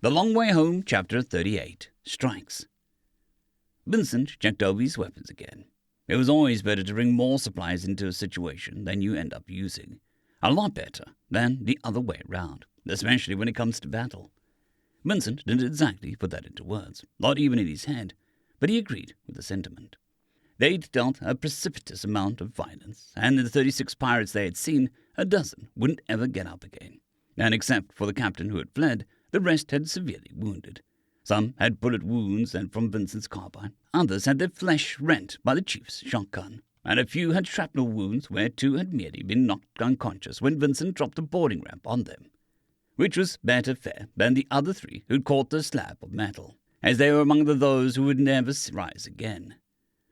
The Long Way Home, Chapter 38, Strikes. Vincent checked over his weapons again. It was always better to bring more supplies into a situation than you end up using. A lot better than the other way round, especially when it comes to battle. Vincent didn't exactly put that into words, not even in his head, but he agreed with the sentiment. They'd dealt a precipitous amount of violence, and in the 36 pirates they had seen, a dozen wouldn't ever get up again. And except for the captain who had fled, the rest had severely wounded. Some had bullet wounds and from Vincent's carbine. Others had their flesh rent by the chief's shotgun. And a few had shrapnel wounds where 2 had merely been knocked unconscious when Vincent dropped a boarding ramp on them. Which was better fare than the other 3 who'd caught the slab of metal, as they were among those who would never rise again.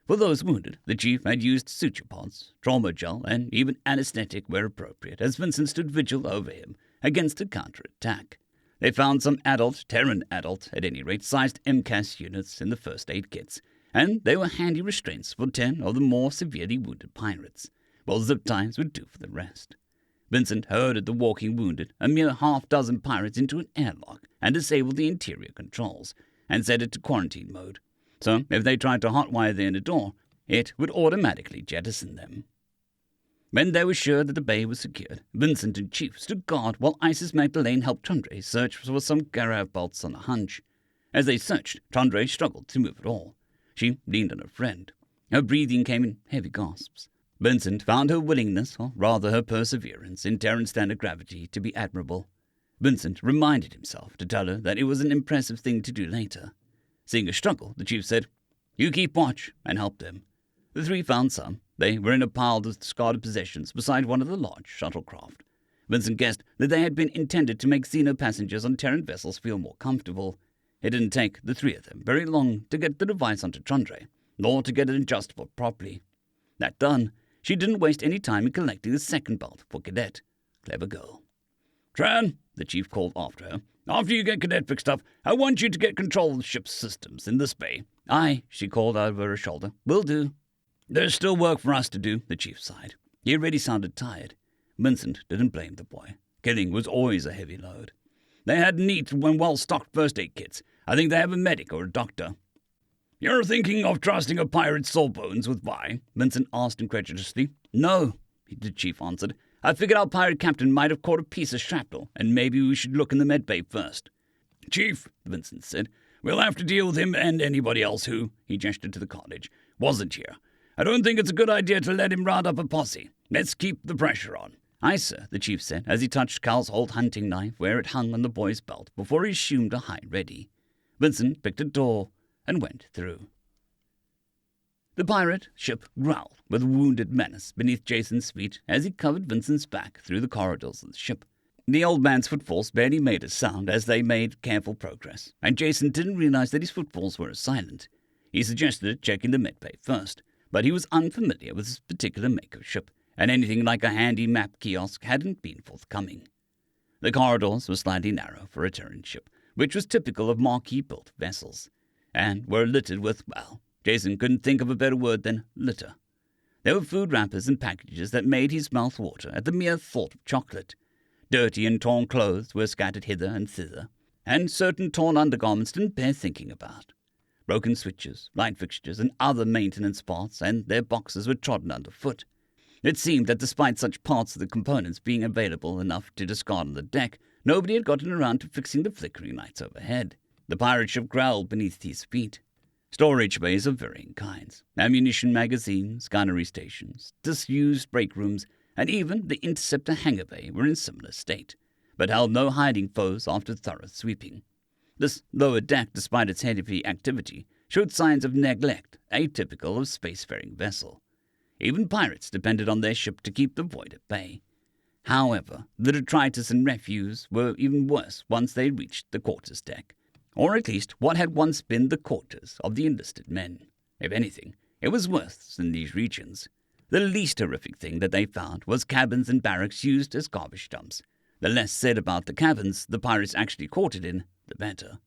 For those wounded, the chief had used suture pods, trauma gel, and even anesthetic where appropriate, as Vincent stood vigil over him against a counterattack. They found some Terran adult, at any rate, sized MCAS units in the first aid kits, and they were handy restraints for 10 of the more severely wounded pirates, while zip ties would do for the rest. Vincent herded the walking wounded, a mere half-dozen pirates, into an airlock and disabled the interior controls, and set it to quarantine mode. So if they tried to hotwire the inner door, it would automatically jettison them. When they were sure that the bay was secured, Vincent and Chief stood guard while Isis Magdalene helped Chandra search for some Garav bolts on a hunch. As they searched, Chandra struggled to move at all. She leaned on her friend. Her breathing came in heavy gasps. Vincent found her willingness, or rather her perseverance, in Terran standard gravity to be admirable. Vincent reminded himself to tell her that it was an impressive thing to do later. Seeing her struggle, the chief said, "You keep watch," and helped them. The 3 found some. They were in a pile of discarded possessions beside one of the large shuttlecraft. Vincent guessed that they had been intended to make Xeno passengers on Terran vessels feel more comfortable. It didn't take the 3 of them very long to get the device onto Chandra, nor to get it adjustable properly. That done, she didn't waste any time in collecting the second belt for Cadet. Clever girl. "Tran," the chief called after her, "after you get Cadet fixed up, I want you to get control of the ship's systems in this bay." "Aye," she called over her shoulder. "Will do." "There's still work for us to do," the chief sighed. He already sounded tired. Vincent didn't blame the boy. Killing was always a heavy load. "They had neat and well-stocked first aid kits. I think they have a medic or a doctor." "You're thinking of trusting a pirate's soul bones with Vi?" Vincent asked incredulously. "No," the chief answered. "I figured our pirate captain might have caught a piece of shrapnel, and maybe we should look in the med bay first." "Chief," Vincent said, "we'll have to deal with him and anybody else who," he gestured to the cottage, "wasn't here. I don't think it's a good idea to let him round up a posse. Let's keep the pressure on." "Aye, sir," the chief said, as he touched Cal's old hunting knife where it hung on the boy's belt before he assumed a high ready. Vincent picked a door and went through. The pirate ship growled with wounded menace beneath Jason's feet as he covered Vincent's back through the corridors of the ship. The old man's footfalls barely made a sound as they made careful progress, and Jason didn't realize that his footfalls were silent. He suggested checking the medbay first, but he was unfamiliar with this particular make of ship, and anything like a handy map kiosk hadn't been forthcoming. The corridors were slightly narrow for a Terran ship, which was typical of marquee-built vessels, and were littered with, well, Jason couldn't think of a better word than litter. There were food wrappers and packages that made his mouth water at the mere thought of chocolate. Dirty and torn clothes were scattered hither and thither, and certain torn undergarments didn't bear thinking about. Broken switches, light fixtures, and other maintenance parts and their boxes were trodden underfoot. It seemed that despite such parts of the components being available enough to discard on the deck, nobody had gotten around to fixing the flickering lights overhead. The pirate ship growled beneath his feet. Storage bays of varying kinds, ammunition magazines, gunnery stations, disused break rooms, and even the interceptor hangar bay were in similar state, but held no hiding foes after thorough sweeping. This lower deck, despite its heavy activity, showed signs of neglect, atypical of a spacefaring vessel. Even pirates depended on their ship to keep the void at bay. However, the detritus and refuse were even worse once they reached the quarters deck, or at least what had once been the quarters of the enlisted men. If anything, it was worse in these regions. The least horrific thing that they found was cabins and barracks used as garbage dumps. The less said about the cabins the pirates actually quartered in, the better.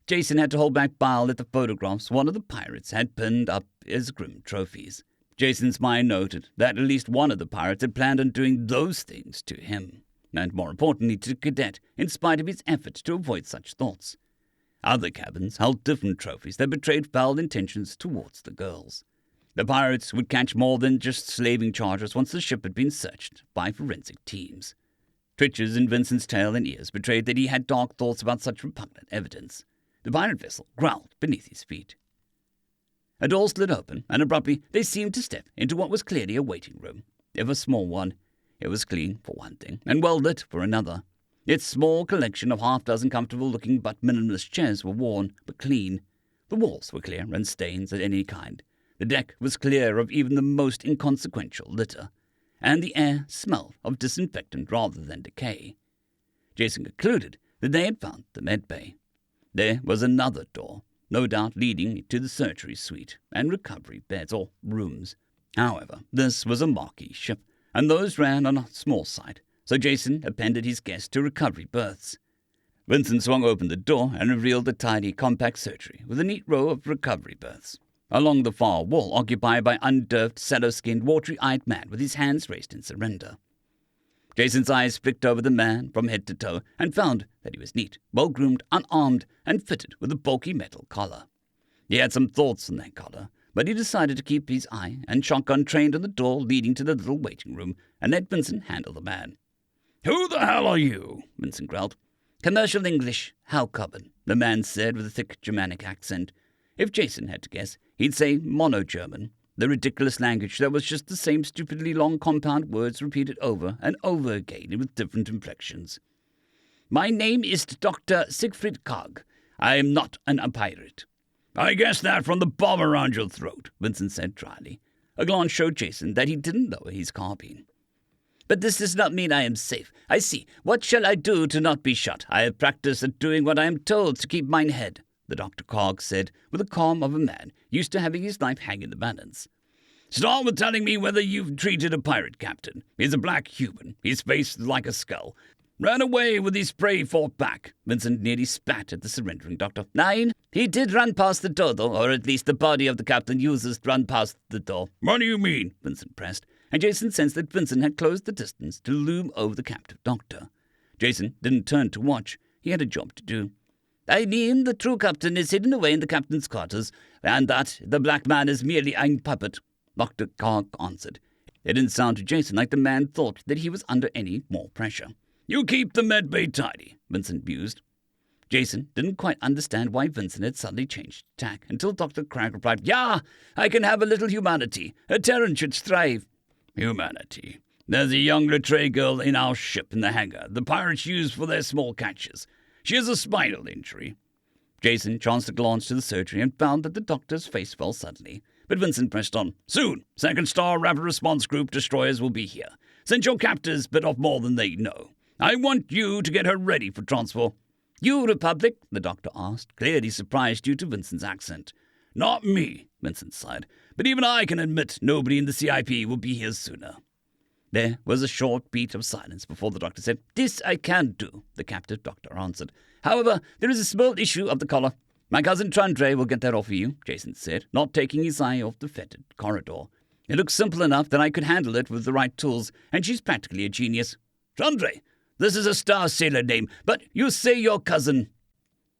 Jason had to hold back bile at the photographs one of the pirates had pinned up as grim trophies. Jason's mind noted that at least one of the pirates had planned on doing those things to him, and more importantly to the cadet, in spite of his efforts to avoid such thoughts. Other cabins held different trophies that betrayed foul intentions towards the girls. The pirates would catch more than just slaving charges once the ship had been searched by forensic teams. Twitches in Vincent's tail and ears betrayed that he had dark thoughts about such repugnant evidence. The pirate vessel growled beneath his feet. A door slid open, and abruptly they seemed to step into what was clearly a waiting room, if a small one. It was clean, for one thing, and well lit for another. Its small collection of half-dozen comfortable-looking but minimalist chairs were worn, but clean. The walls were clear and stains of any kind. The deck was clear of even the most inconsequential litter, and the air smelled of disinfectant rather than decay. Jason concluded that they had found the med bay. There was another door, no doubt leading to the surgery suite and recovery beds or rooms. However, this was a marquee ship, and those ran on a small side, so Jason appended his guest to recovery berths. Vincent swung open the door and revealed a tidy, compact surgery with a neat row of recovery berths. Along the far wall, occupied by unnerved, sallow-skinned, watery-eyed man with his hands raised in surrender. Jason's eyes flicked over the man from head to toe and found that he was neat, well-groomed, unarmed, and fitted with a bulky metal collar. He had some thoughts on that collar, but he decided to keep his eye and shotgun trained on the door leading to the little waiting room and let Vincent handle the man. "Who the hell are you?" Vincent growled. "Commercial English, Halcoven," the man said with a thick Germanic accent. If Jason had to guess, he'd say Mono-German, the ridiculous language that was just the same stupidly long compound words repeated over and over again with different inflections. "My name is Dr. Siegfried Karg. I am not a pirate." "I guessed that from the bob around your throat," Vincent said dryly. A glance showed Jason that he didn't lower his carbine. "But this does not mean I am safe. I see. What shall I do to not be shot? I have practiced at doing what I am told to keep mine head," the Dr. Karg said with the calm of a man used to having his life hang in the balance. "Start with telling me whether you've treated a pirate captain. He's a black human. His face is like a skull. Ran away with his prey fought back." Vincent nearly spat at the surrendering doctor. "9. He did run past the door, though, or at least the body of the captain uses run past the door." "What do you mean?" Vincent pressed, and Jason sensed that Vincent had closed the distance to loom over the captive doctor. Jason didn't turn to watch. He had a job to do. "I mean, the true captain is hidden away in the captain's quarters, and that the black man is merely a puppet," Dr. Karg answered. It didn't sound to Jason like the man thought that he was under any more pressure. "You keep the med bay tidy," Vincent mused. Jason didn't quite understand why Vincent had suddenly changed tack until Dr. Cragg replied, "Yeah, I can have a little humanity. A Terran should thrive." "Humanity. There's a young Rattray girl in our ship in the hangar the pirates use for their small catches. She has a spinal injury." Jason chanced a glance to the surgery and found that the doctor's face fell suddenly. But Vincent pressed on. "Soon, Second Star Rapid Response Group destroyers will be here. Since your captors bit off more than they know, I want you to get her ready for transfer." "You, Republic?" the doctor asked, clearly surprised due to Vincent's accent. "Not me," Vincent sighed. "But even I can admit nobody in the CIP will be here sooner." There was a short beat of silence before the doctor said, "This I can do," the captive doctor answered. "However, there is a small issue of the collar." "My cousin Chandray will get that off for you," Jason said, not taking his eye off the fetid corridor. "It looks simple enough that I could handle it with the right tools, and she's practically a genius." "Chandray? This is a Star Sailor name, but you say your cousin."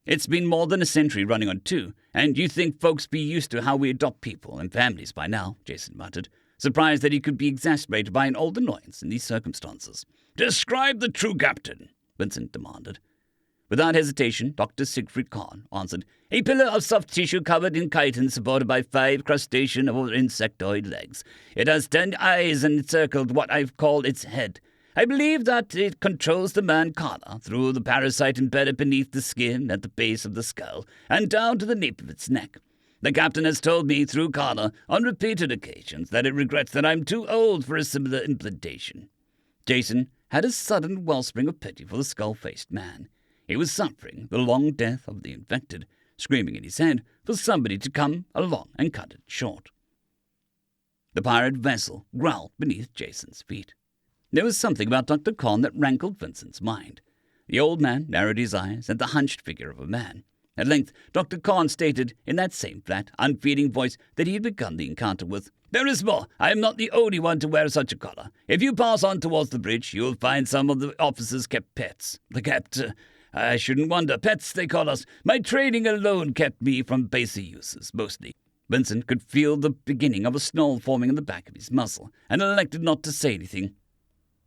"It's been more than a century running on 2, and you think folks be used to how we adopt people and families by now," Jason muttered, surprised that he could be exasperated by an old annoyance in these circumstances. "Describe the true captain," Vincent demanded. Without hesitation, Dr. Siegfried Kahn answered, "A pillar of soft tissue covered in chitin supported by 5 crustacean or insectoid legs. It has 10 eyes and encircled what I've called its head. I believe that it controls the man Kana through the parasite embedded beneath the skin at the base of the skull and down to the nape of its neck. The captain has told me through Kana on repeated occasions that it regrets that I'm too old for a similar implantation." Jason had a sudden wellspring of pity for the skull-faced man. He was suffering the long death of the infected, screaming in his head for somebody to come along and cut it short. The pirate vessel growled beneath Jason's feet. There was something about Dr. Kahn that rankled Vincent's mind. The old man narrowed his eyes at the hunched figure of a man. At length, Dr. Kahn stated in that same flat, unfeeling voice that he had begun the encounter with, "There is more. I am not the only one to wear such a collar. If you pass on towards the bridge, you will find some of the officers kept pets. The I shouldn't wonder. Pets, they call us. My training alone kept me from baser uses, mostly. Vincent could feel the beginning of a snarl forming in the back of his muzzle, and elected not to say anything.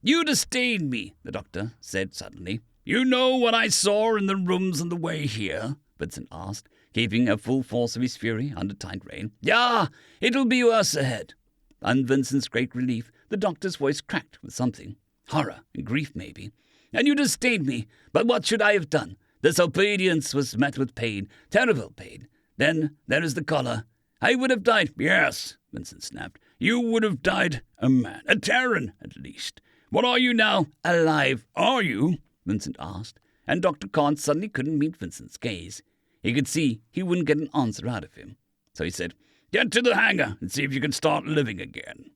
You disdain me, the doctor said suddenly. You know what I saw in the rooms on the way here? Vincent asked, keeping a full force of his fury under tight rein. Yeah, it'll be worse ahead. On Vincent's great relief, the doctor's voice cracked with something. Horror and grief, maybe. And you disdained me, but what should I have done? This obedience was met with pain, terrible pain. Then there is the collar. I would have died. Yes, Vincent snapped. You would have died a man, a Terran, at least. What are you now? Alive. Are you? Vincent asked, and Dr. Khan suddenly couldn't meet Vincent's gaze. He could see he wouldn't get an answer out of him. So he said, Get to the hangar and see if you can start living again.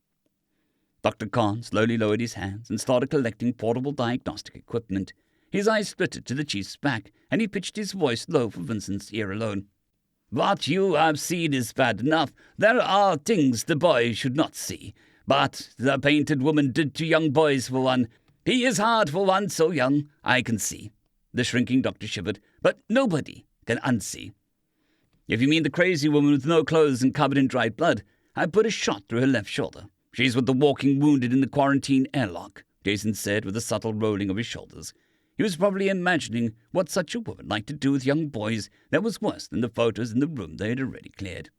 Dr. Khan slowly lowered his hands and started collecting portable diagnostic equipment. His eyes splitted to the chief's back, and he pitched his voice low for Vincent's ear alone. What you have seen is bad enough. There are things the boy should not see. But the painted woman did to young boys, for one. He is hard for one so young, I can see. The shrinking doctor shivered, but nobody can unsee. If you mean the crazy woman with no clothes and covered in dried blood, I put a shot through her left shoulder. She's with the walking wounded in the quarantine airlock, Jason said with a subtle rolling of his shoulders. He was probably imagining what such a woman liked to do with young boys that was worse than the photos in the room they had already cleared.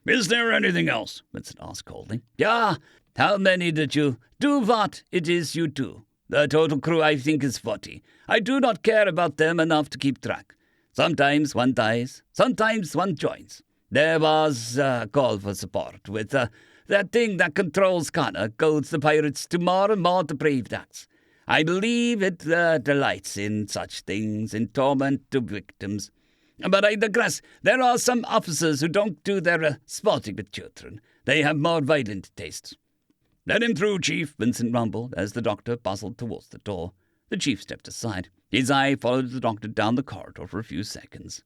Is there anything else? Vincent asked coldly. Yeah, how many did you do what it is you do? The total crew, I think, is 40. I do not care about them enough to keep track. Sometimes one dies, sometimes one joins. There was a call for support with that thing that controls Connor goads the pirates to more and more depraved acts. I believe it delights in such things, in torment to victims. But I digress. There are some officers who don't do their sporting with children. They have more violent tastes. Let him through, Chief, Vincent rumbled as the doctor bustled towards the door. The chief stepped aside. His eye followed the doctor down the corridor for a few seconds.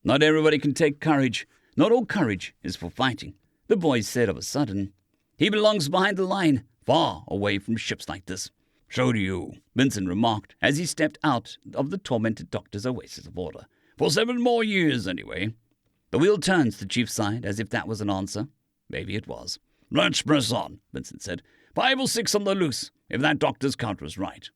Not everybody can take courage. Not all courage is for fighting, the boy said of a sudden. He belongs behind the line, far away from ships like this. So do you, Vincent remarked as he stepped out of the tormented doctor's oasis of order. For 7 more years, anyway. The wheel turned to the chief's side as if that was an answer. Maybe it was. Let's press on, Vincent said. 5 or 6 on the loose, if that doctor's count was right.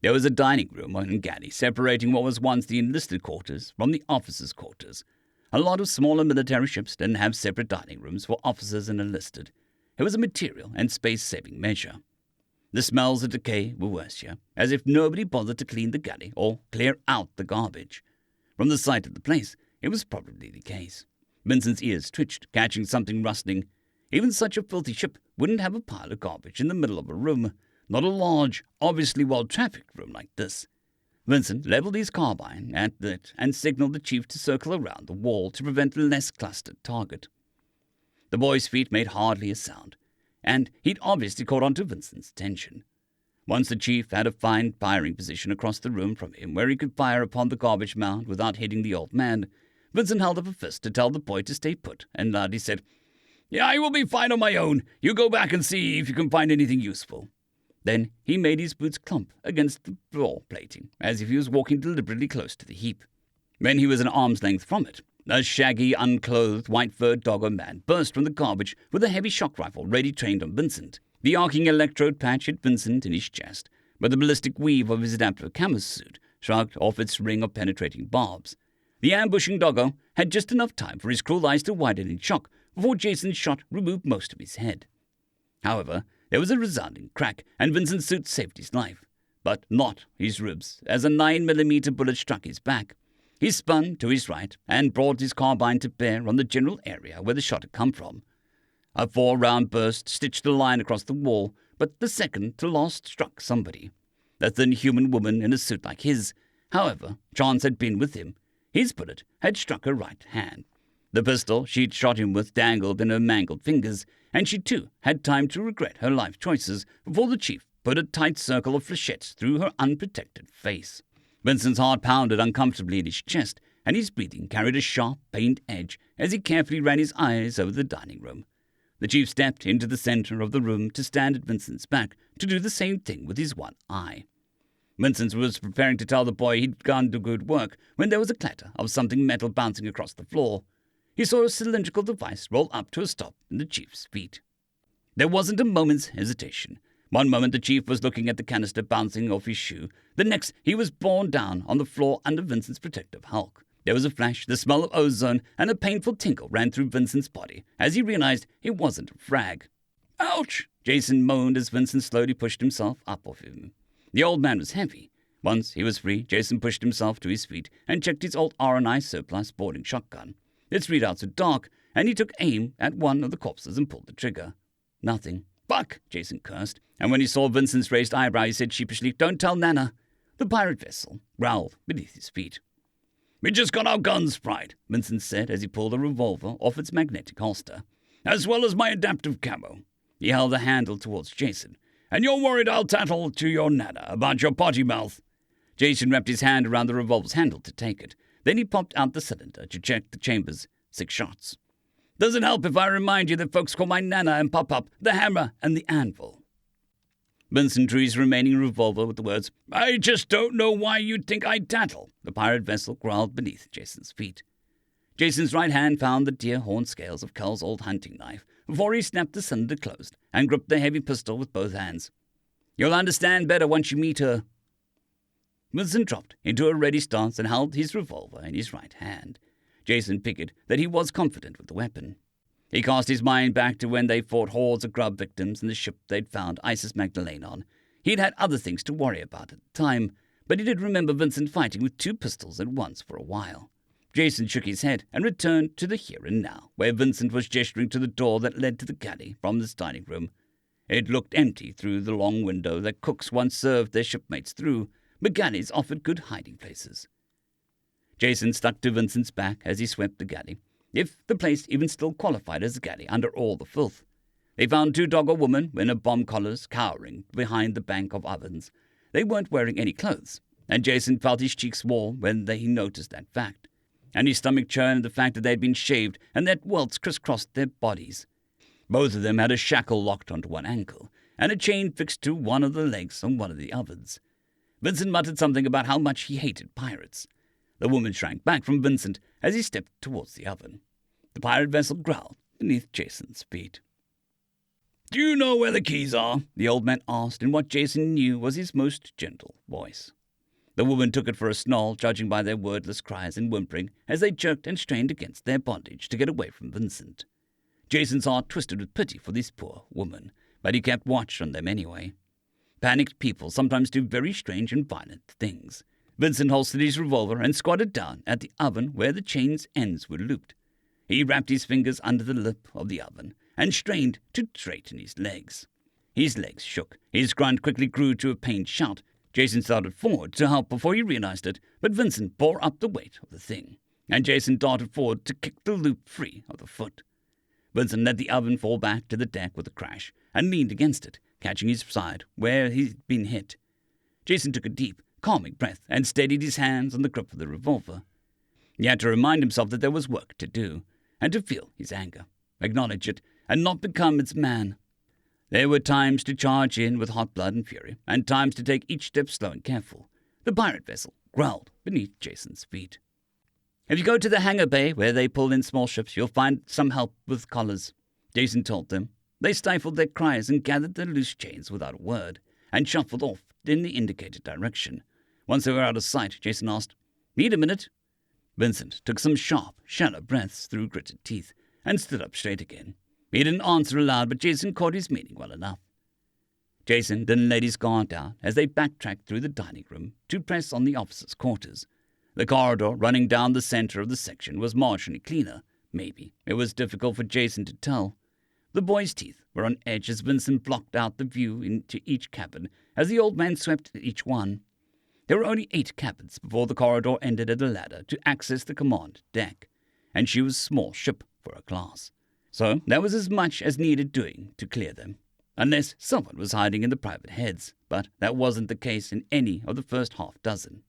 There was a dining room on a galley separating what was once the enlisted quarters from the officers' quarters. A lot of smaller military ships didn't have separate dining rooms for officers and enlisted. It was a material and space-saving measure. The smells of decay were worse here, as if nobody bothered to clean the galley or clear out the garbage. From the sight of the place, it was probably the case. Vincent's ears twitched, catching something rustling. Even such a filthy ship wouldn't have a pile of garbage in the middle of a room, not a large, obviously well-trafficked room like this. Vincent leveled his carbine at it and signaled the chief to circle around the wall to prevent a less clustered target. The boy's feet made hardly a sound, and he'd obviously caught on to Vincent's attention. Once the chief had a fine firing position across the room from him where he could fire upon the garbage mound without hitting the old man, Vincent held up a fist to tell the boy to stay put, and he said, Yeah, I will be fine on my own. You go back and see if you can find anything useful. Then he made his boots clump against the floor plating, as if he was walking deliberately close to the heap. When he was an arm's length from it, a shaggy, unclothed, white-furred doggo man burst from the garbage with a heavy shock rifle ready trained on Vincent. The arcing electrode patch hit Vincent in his chest, but the ballistic weave of his adaptive camo suit shrugged off its ring of penetrating barbs. The ambushing doggo had just enough time for his cruel eyes to widen in shock before Jason's shot removed most of his head. However, there was a resounding crack, and Vincent's suit saved his life, but not his ribs, as a 9mm bullet struck his back. He spun to his right and brought his carbine to bear on the general area where the shot had come from. A 4-round burst stitched a line across the wall, but the second to last struck somebody. A thin human woman in a suit like his. However, chance had been with him. His bullet had struck her right hand. The pistol she'd shot him with dangled in her mangled fingers, and she too had time to regret her life choices before the chief put a tight circle of flechettes through her unprotected face. Vincent's heart pounded uncomfortably in his chest, and his breathing carried a sharp, pained edge as he carefully ran his eyes over the dining room. The chief stepped into the center of the room to stand at Vincent's back to do the same thing with his one eye. Vincent was preparing to tell the boy he'd gone to good work when there was a clatter of something metal bouncing across the floor. He saw a cylindrical device roll up to a stop in the chief's feet. There wasn't a moment's hesitation. One moment the chief was looking at the canister bouncing off his shoe. The next he was borne down on the floor under Vincent's protective hulk. There was a flash, the smell of ozone, and a painful tingle ran through Vincent's body as he realized it wasn't a frag. "Ouch!" Jason moaned as Vincent slowly pushed himself up off him. The old man was heavy. Once he was free, Jason pushed himself to his feet and checked his old R&I surplus boarding shotgun. Its readouts were dark, and he took aim at one of the corpses and pulled the trigger. Nothing. "Fuck!" Jason cursed, and when he saw Vincent's raised eyebrow, he said sheepishly, "Don't tell Nana." The pirate vessel growled beneath his feet. "We just got our guns, Pride," Vincent said as he pulled a revolver off its magnetic holster. "As well as my adaptive camo." He held the handle towards Jason. "And you're worried I'll tattle to your Nana about your potty mouth?" Jason wrapped his hand around the revolver's handle to take it. Then he popped out the cylinder to check the chambers. 6 shots. "Does it help if I remind you that folks call my Nana and Pop-Up the hammer and the anvil?" Vincent drew his remaining revolver with the words, "I just don't know why you'd think I'd tattle." The pirate vessel growled beneath Jason's feet. Jason's right hand found the deer horn scales of Cull's old hunting knife before he snapped the cylinder closed and gripped the heavy pistol with both hands. "You'll understand better once you meet her." Vincent dropped into a ready stance and held his revolver in his right hand. Jason figured that he was confident with the weapon. He cast his mind back to when they fought hordes of grub victims in the ship they'd found Isis Magdalene on. He'd had other things to worry about at the time, but he did remember Vincent fighting with 2 pistols at once for a while. Jason shook his head and returned to the here and now, where Vincent was gesturing to the door that led to the galley from this dining room. It looked empty through the long window that cooks once served their shipmates through, but galleys offered good hiding places. Jason stuck to Vincent's back as he swept the galley, if the place even still qualified as a galley under all the filth. They found 2 dogger women in a bomb collars cowering behind the bank of ovens. They weren't wearing any clothes, and Jason felt his cheeks warm when he noticed that fact. And his stomach churned at the fact that they'd been shaved and that welts crisscrossed their bodies. Both of them had a shackle locked onto one ankle, and a chain fixed to one of the legs on one of the ovens. Vincent muttered something about how much he hated pirates. The woman shrank back from Vincent as he stepped towards the oven. The pirate vessel growled beneath Jason's feet. "Do you know where the keys are?" the old man asked in what Jason knew was his most gentle voice. The woman took it for a snarl, judging by their wordless cries and whimpering as they jerked and strained against their bondage to get away from Vincent. Jason's heart twisted with pity for this poor woman, but he kept watch on them anyway. Panicked people sometimes do very strange and violent things. Vincent holstered his revolver and squatted down at the oven where the chain's ends were looped. He wrapped his fingers under the lip of the oven and strained to straighten his legs. His legs shook. His grunt quickly grew to a pained shout. Jason started forward to help before he realized it, but Vincent bore up the weight of the thing, and Jason darted forward to kick the loop free of the foot. Vincent let the oven fall back to the deck with a crash and leaned against it, catching his side where he'd been hit. Jason took a deep, calming breath and steadied his hands on the grip of the revolver. He had to remind himself that there was work to do, and to feel his anger, acknowledge it, and not become its man. There were times to charge in with hot blood and fury, and times to take each step slow and careful. The pirate vessel growled beneath Jason's feet. "If you go to the hangar bay where they pull in small ships, you'll find some help with collars," Jason told them. They stifled their cries and gathered their loose chains without a word, and shuffled off in the indicated direction. Once they were out of sight, Jason asked, "Need a minute?" Vincent took some sharp, shallow breaths through gritted teeth, and stood up straight again. He didn't answer aloud, but Jason caught his meaning well enough. Jason didn't let his guard down as they backtracked through the dining room to press on the officers' quarters. The corridor running down the center of the section was marginally cleaner. Maybe. It was difficult for Jason to tell. The boy's teeth were on edge as Vincent blocked out the view into each cabin as the old man swept each one. There were only 8 cabins before the corridor ended at a ladder to access the command deck, and she was a small ship for a class. So that was as much as needed doing to clear them, unless someone was hiding in the private heads, but that wasn't the case in any of the first half dozen.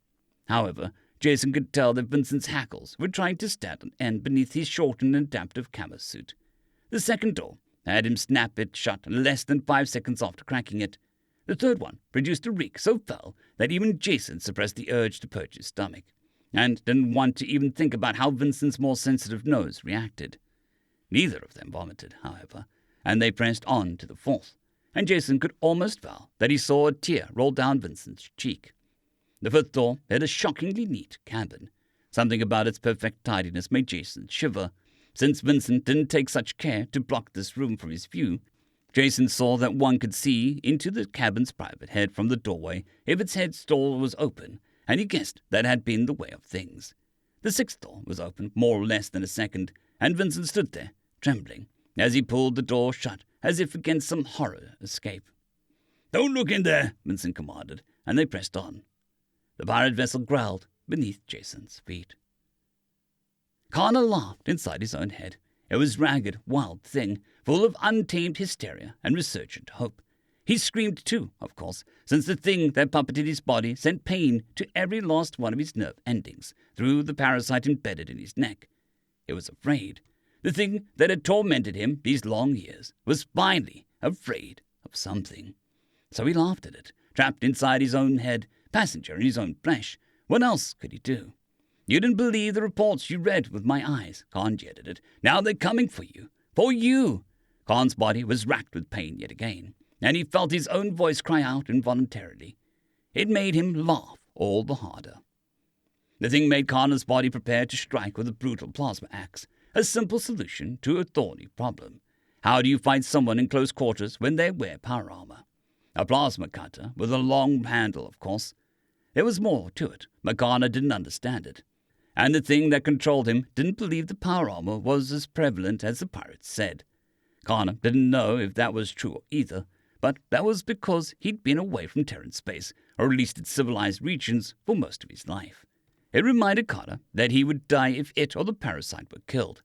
However, Jason could tell that Vincent's hackles were trying to stand on end beneath his shortened and adaptive camo suit. The second door had him snap it shut less than 5 seconds after cracking it. The third one produced a reek so foul that even Jason suppressed the urge to perch his stomach, and didn't want to even think about how Vincent's more sensitive nose reacted. Neither of them vomited, however, and they pressed on to the fourth, and Jason could almost vow that he saw a tear roll down Vincent's cheek. The fifth door had a shockingly neat cabin. Something about its perfect tidiness made Jason shiver. Since Vincent didn't take such care to block this room from his view, Jason saw that one could see into the cabin's private head from the doorway if its head stall was open, and he guessed that had been the way of things. The sixth door was open more or less than a second, and Vincent stood there, trembling, as he pulled the door shut as if against some horror escape. "Don't look in there," Vincent commanded, and they pressed on. The pirate vessel growled beneath Jason's feet. Connor laughed inside his own head. It was a ragged, wild thing, full of untamed hysteria and resurgent hope. He screamed too, of course, since the thing that puppeted his body sent pain to every last one of his nerve endings through the parasite embedded in his neck. He was afraid. The thing that had tormented him these long years was finally afraid of something. So he laughed at it, trapped inside his own head, passenger in his own flesh. What else could he do? "You didn't believe the reports you read with my eyes," Khan jetted it. "Now they're coming for you. For you!" Khan's body was racked with pain yet again, and he felt his own voice cry out involuntarily. It made him laugh all the harder. The thing made Connor's body prepare to strike with a brutal plasma axe, a simple solution to a thorny problem. How do you fight someone in close quarters when they wear power armor? A plasma cutter with a long handle, of course. There was more to it, but Connor didn't understand it. And the thing that controlled him didn't believe the power armor was as prevalent as the pirates said. Connor didn't know if that was true either, but that was because he'd been away from Terran space, or at least its civilized regions, for most of his life. It reminded Connor that he would die if it or the parasite were killed.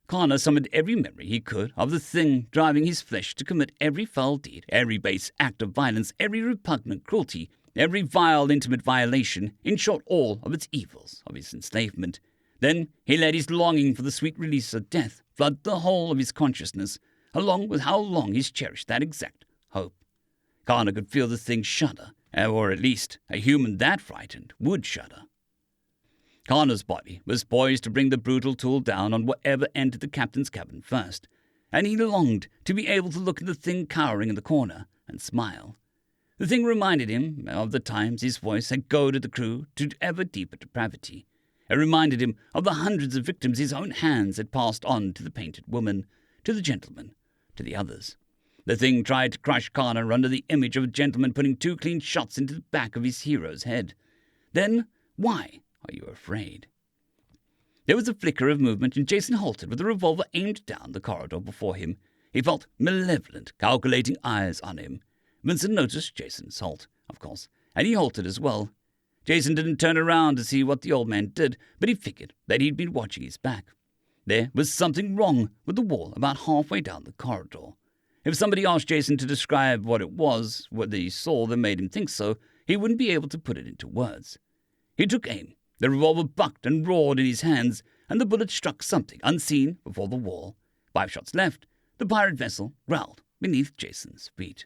Connor summoned every memory he could of the thing driving his flesh to commit every foul deed, every base act of violence, every repugnant cruelty, every vile intimate violation, in short all of its evils of his enslavement. Then he let his longing for the sweet release of death flood the whole of his consciousness, along with how long he's cherished that exact hope. Connor could feel the thing shudder, or at least a human that frightened would shudder. Connor's body was poised to bring the brutal tool down on whatever entered the captain's cabin first, and he longed to be able to look at the thing cowering in the corner and smile. The thing reminded him of the times his voice had goaded the crew to ever deeper depravity. It reminded him of the hundreds of victims his own hands had passed on to the painted woman, to the gentleman, to the others. The thing tried to crush Connor under the image of a gentleman putting 2 clean shots into the back of his hero's head. Then why are you afraid? There was a flicker of movement, and Jason halted with a revolver aimed down the corridor before him. He felt malevolent, calculating eyes on him. Vincent noticed Jason's halt, of course, and he halted as well. Jason didn't turn around to see what the old man did, but he figured that he'd been watching his back. There was something wrong with the wall about halfway down the corridor. If somebody asked Jason to describe what it was, what he saw that made him think so, he wouldn't be able to put it into words. He took aim. The revolver bucked and roared in his hands, and the bullet struck something unseen before the wall. 5 shots left. The pirate vessel growled beneath Jason's feet.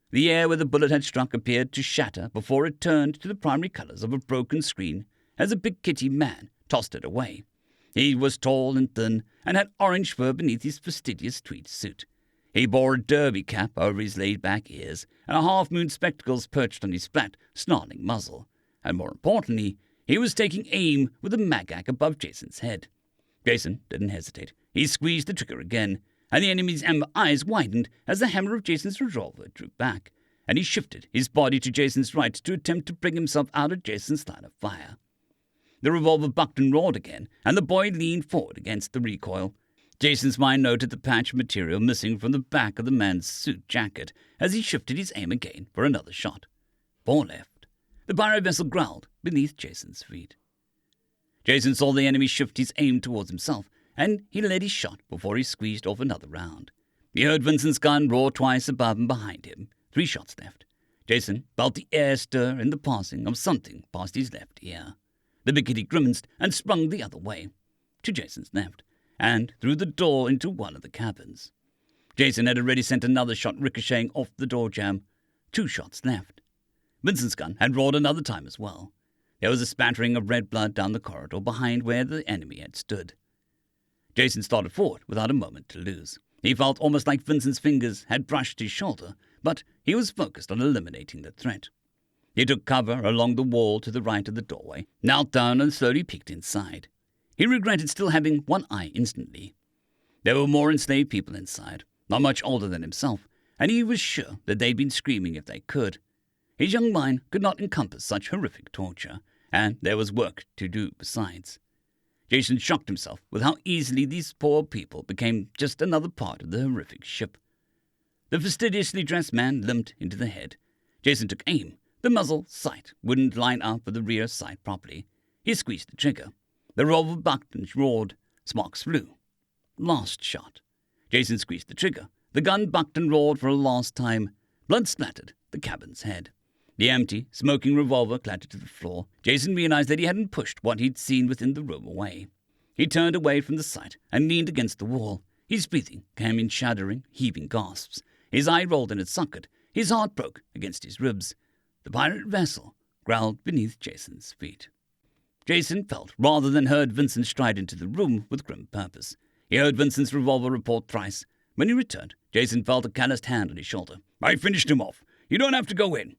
The air where the bullet had struck appeared to shatter before it turned to the primary colors of a broken screen as a big kitty man tossed it away. He was tall and thin and had orange fur beneath his fastidious tweed suit. He bore a derby cap over his laid-back ears, and a half-moon spectacles perched on his flat, snarling muzzle. And more importantly, he was taking aim with a magac above Jason's head. Jason didn't hesitate. He squeezed the trigger again, and the enemy's amber eyes widened as the hammer of Jason's revolver drew back, and he shifted his body to Jason's right to attempt to bring himself out of Jason's line of fire. The revolver bucked and roared again, and the boy leaned forward against the recoil. Jason's mind noted the patch of material missing from the back of the man's suit jacket as he shifted his aim again for another shot. 4 left. The pirate vessel growled beneath Jason's feet. Jason saw the enemy shift his aim towards himself, and he led his shot before he squeezed off another round. He heard Vincent's gun roar twice above and behind him. 3 shots left. Jason felt the air stir in the passing of something past his left ear. The big kitty grimaced and sprung the other way, to Jason's left, and through the door into one of the cabins. Jason had already sent another shot ricocheting off the door jamb. 2 shots left. Vincent's gun had roared another time as well. There was a spattering of red blood down the corridor behind where the enemy had stood. Jason started forward without a moment to lose. He felt almost like Vincent's fingers had brushed his shoulder, but he was focused on eliminating the threat. He took cover along the wall to the right of the doorway, knelt down and slowly peeked inside. He regretted still having one eye instantly. There were more enslaved people inside, not much older than himself, and he was sure that they'd been screaming if they could. His young mind could not encompass such horrific torture, and there was work to do besides. Jason shocked himself with how easily these poor people became just another part of the horrific ship. The fastidiously dressed man limped into the head. Jason took aim. The muzzle sight wouldn't line up with the rear sight properly. He squeezed the trigger. The revolver bucked and roared. Sparks flew. Last shot. Jason squeezed the trigger. The gun bucked and roared for a last time. Blood splattered the cabin's head. The empty, smoking revolver clattered to the floor. Jason realized that he hadn't pushed what he'd seen within the room away. He turned away from the sight and leaned against the wall. His breathing came in shuddering, heaving gasps. His eye rolled in its socket. His heart broke against his ribs. The pirate vessel growled beneath Jason's feet. Jason felt rather than heard Vincent stride into the room with grim purpose. He heard Vincent's revolver report thrice. When he returned, Jason felt a calloused hand on his shoulder. "I finished him off. You don't have to go in."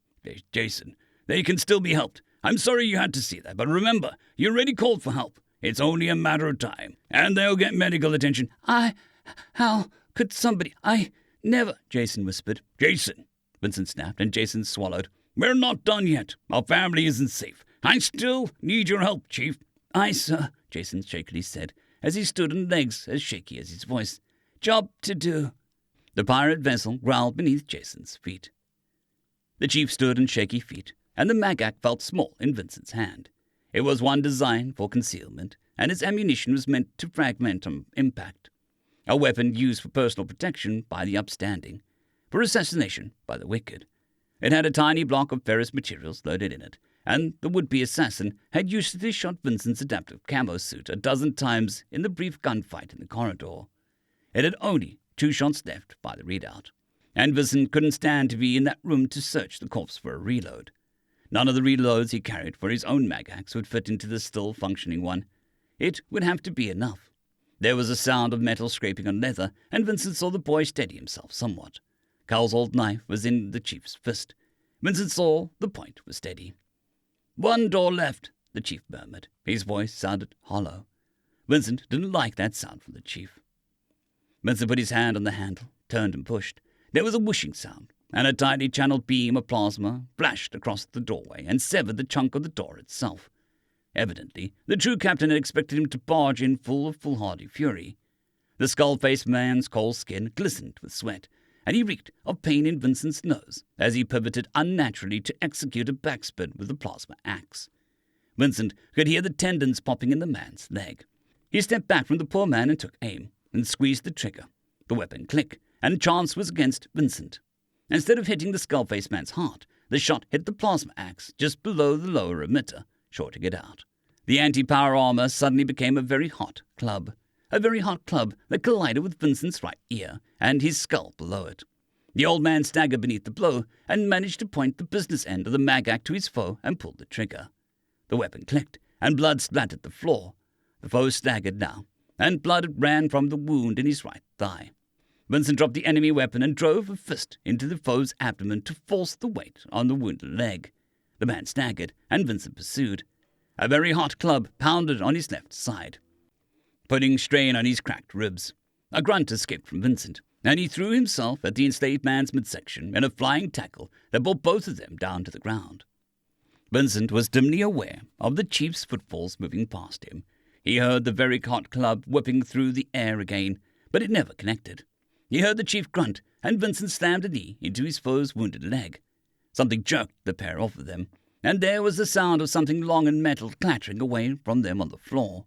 "Jason, they can still be helped. I'm sorry you had to see that, but remember, you already called for help. It's only a matter of time, and they'll get medical attention." How could somebody? I never," Jason whispered. "Jason," Vincent snapped, and Jason swallowed. "We're not done yet. Our family isn't safe. I still need your help, Chief." "Aye, sir," Jason shakily said, as he stood on legs as shaky as his voice. "Job to do." The pirate vessel growled beneath Jason's feet. The chief stood on shaky feet, and the magac felt small in Vincent's hand. It was one designed for concealment, and its ammunition was meant to fragment on impact. A weapon used for personal protection by the upstanding, for assassination by the wicked. It had a tiny block of ferrous materials loaded in it, and the would-be assassin had usually shot Vincent's adaptive camo suit a dozen times in the brief gunfight in the corridor. It had only 2 shots left by the readout, and Vincent couldn't stand to be in that room to search the corpse for a reload. None of the reloads he carried for his own magax would fit into the still-functioning one. It would have to be enough. There was a sound of metal scraping on leather, and Vincent saw the boy steady himself somewhat. Carl's old knife was in the chief's fist. Vincent saw the point was steady. "One door left," the chief murmured. His voice sounded hollow. Vincent didn't like that sound from the chief. Vincent put his hand on the handle, turned and pushed. There was a whooshing sound, and a tightly channeled beam of plasma flashed across the doorway and severed the chunk of the door itself. Evidently, the true captain had expected him to barge in full of foolhardy fury. The skull-faced man's cold skin glistened with sweat, and he reeked of pain in Vincent's nose as he pivoted unnaturally to execute a backspin with the plasma axe. Vincent could hear the tendons popping in the man's leg. He stepped back from the poor man and took aim, and squeezed the trigger. The weapon clicked, and chance was against Vincent. Instead of hitting the skull-faced man's heart, the shot hit the plasma axe just below the lower emitter, shorting it out. The anti-power armor suddenly became a very hot club that collided with Vincent's right ear and his skull below it. The old man staggered beneath the blow and managed to point the business end of the magac to his foe and pulled the trigger. The weapon clicked, and blood splattered the floor. The foe staggered now, and blood ran from the wound in his right thigh. Vincent dropped the enemy weapon and drove a fist into the foe's abdomen to force the weight on the wounded leg. The man staggered, and Vincent pursued. A very hot club pounded on his left side, putting strain on his cracked ribs. A grunt escaped from Vincent, and he threw himself at the enslaved man's midsection in a flying tackle that brought both of them down to the ground. Vincent was dimly aware of the chief's footfalls moving past him. He heard the very hot club whipping through the air again, but it never connected. He heard the chief grunt, and Vincent slammed a knee into his foe's wounded leg. Something jerked the pair off of them, and there was the sound of something long and metal clattering away from them on the floor.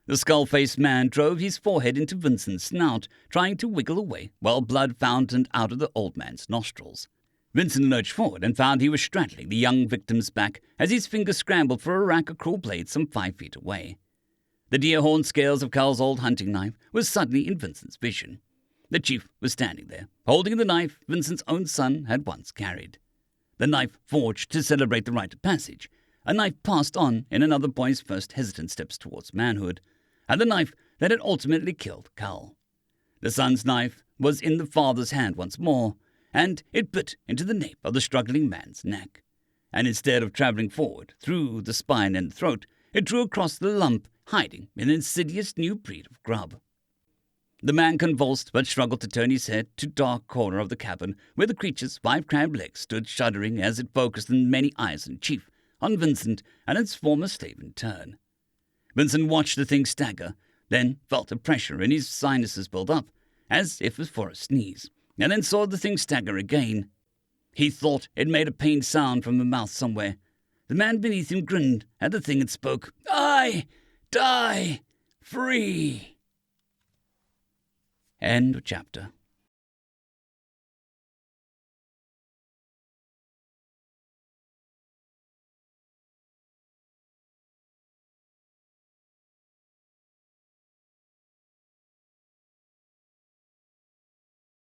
The skull-faced man drove his forehead into Vincent's snout, trying to wiggle away, while blood fountained out of the old man's nostrils. Vincent lurched forward and found he was straddling the young victim's back as his fingers scrambled for a rack of cruel blades some 5 feet away. The deer-horn scales of Carl's old hunting knife was suddenly in Vincent's vision. The chief was standing there, holding the knife Vincent's own son had once carried. the knife forged to celebrate the rite of passage, a knife passed on in another boy's first hesitant steps towards manhood, and the knife that had ultimately killed Cal. The son's knife was in the father's hand once more, and it bit into the nape of the struggling man's neck. And instead of travelling forward through the spine and throat, it drew across the lump, hiding in an insidious new breed of grub. The man convulsed but struggled to turn his head to dark corner of the cabin where the creature's 5 crab legs stood shuddering as it focused in many eyes on Chief, on Vincent, and its former slave in turn. Vincent watched the thing stagger, then felt a pressure in his sinuses build up, as if it was for a sneeze, and then saw the thing stagger again. He thought it made a pained sound from the mouth somewhere. The man beneath him grinned at the thing and spoke, "I die free." End of chapter.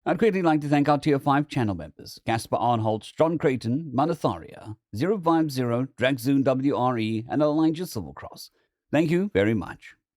I'd greatly like to thank our Tier 5 channel members, Caspar Arnholtz, John Creighton, Manatharia, 050, Dragzoon WRE, and Elijah Silvercross. Thank you very much.